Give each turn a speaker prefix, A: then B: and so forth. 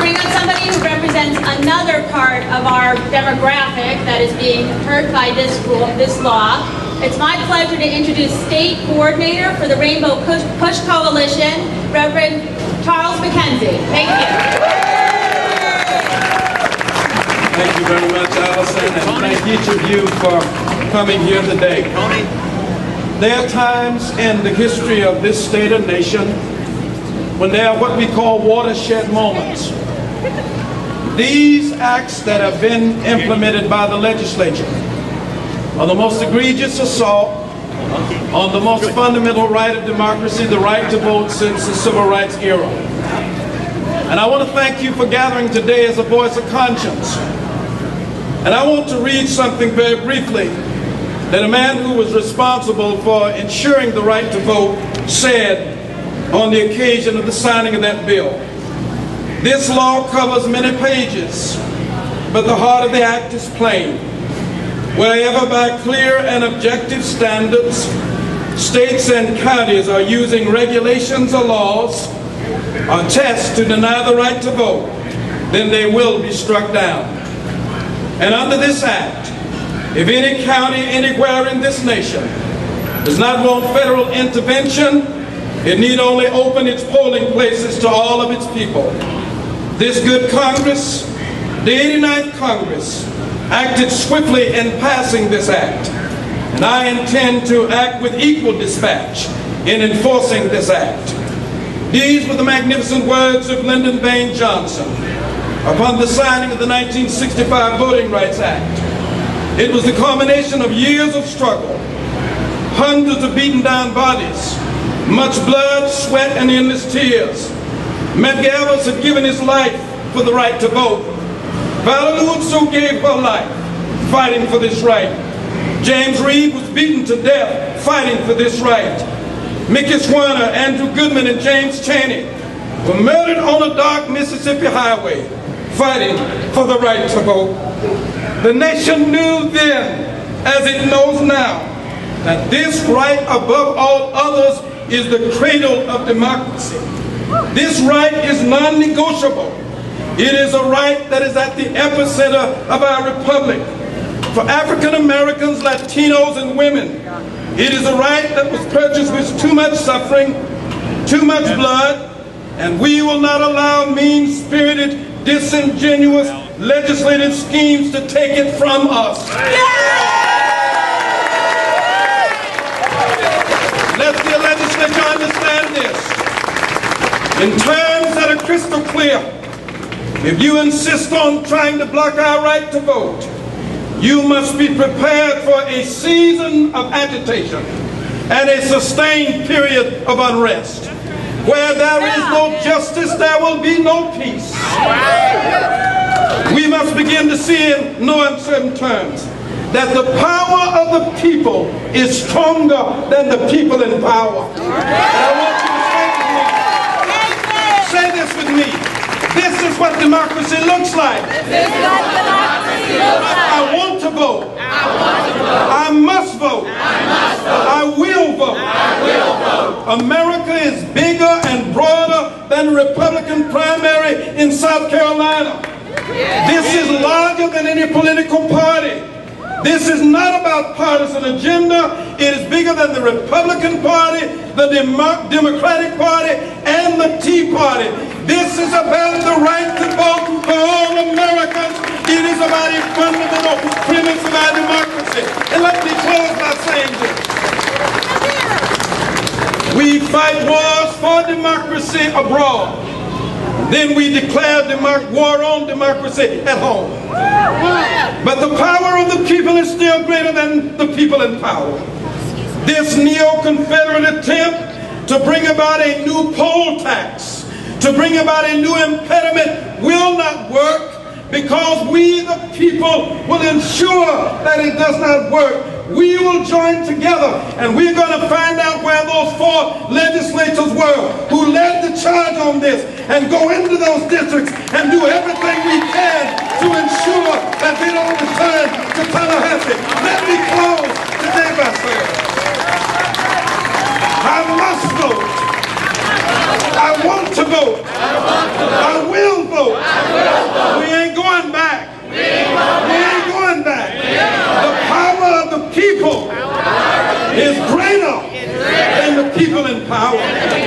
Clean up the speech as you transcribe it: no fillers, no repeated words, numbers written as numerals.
A: bring up somebody who represents another part of our demographic that is being hurt by this law. It's my pleasure to introduce State Coordinator for the Rainbow Push Coalition, Reverend Charles McKenzie. Thank you.
B: Thank you very much, Allison, and thank each of you for coming here today. There are times in the history of this state and nation when there are what we call watershed moments. These acts that have been implemented by the legislature are the most egregious assault on the most fundamental right of democracy, the right to vote since the civil rights era. And I want to thank you for gathering today as a voice of conscience. And I want to read something very briefly that a man who was responsible for ensuring the right to vote said on the occasion of the signing of that bill. This law covers many pages, but the heart of the act is plain. Wherever by clear and objective standards, states and counties are using regulations or laws or tests to deny the right to vote, then they will be struck down. And under this act, if any county anywhere in this nation does not want federal intervention, it need only open its polling places to all of its people. This good Congress, the 89th Congress, acted swiftly in passing this act, and I intend to act with equal dispatch in enforcing this act. These were the magnificent words of Lyndon Baines Johnson upon the signing of the 1965 Voting Rights Act. It was the culmination of years of struggle, hundreds of beaten down bodies, much blood, sweat, and endless tears. Medgar Evers had given his life for the right to vote. Valerie Woodson gave her life fighting for this right. James Reed was beaten to death fighting for this right. Mickey Swerner, Andrew Goodman, and James Chaney were murdered on a dark Mississippi highway fighting for the right to vote. The nation knew then, as it knows now, that this right above all others is the cradle of democracy. This right is non-negotiable. It is a right that is at the epicenter of our republic. For African Americans, Latinos, and women, it is a right that was purchased with too much suffering, too much blood, and we will not allow mean-spirited, disingenuous legislative schemes to take it from us. Let the legislature understand this. In terms that are crystal clear, if you insist on trying to block our right to vote, you must be prepared for a season of agitation and a sustained period of unrest. Where there is no justice, there will be no peace. We must begin to see in no uncertain terms that the power of the people is stronger than the people in power. And I want you to say this with me. This is what democracy looks like. I want to vote. I must vote. I will vote. America is bigger and broader than the Republican primary in South Carolina. This is larger than any political party. This is not about partisan agenda. It is bigger than the Republican Party, the Democratic Party, and the Tea Party. This is about the right to vote for all Americans. It is about a fundamental premise of our democracy. And let me close by saying this. We fight wars for democracy abroad. Then we declare war on democracy at home. But the power of the people is still greater than the people in power. This neo-Confederate attempt to bring about a new poll tax, to bring about a new impediment will not work, because we the people will ensure that it does not work. We will join together, and we're going to find out where those 4 legislators were who led the charge on this, and go into those districts and do everything we can to ensure that they don't return to Tallahassee. Let me close today by saying, I must vote. I want to vote. I will vote. is greater than the people in power.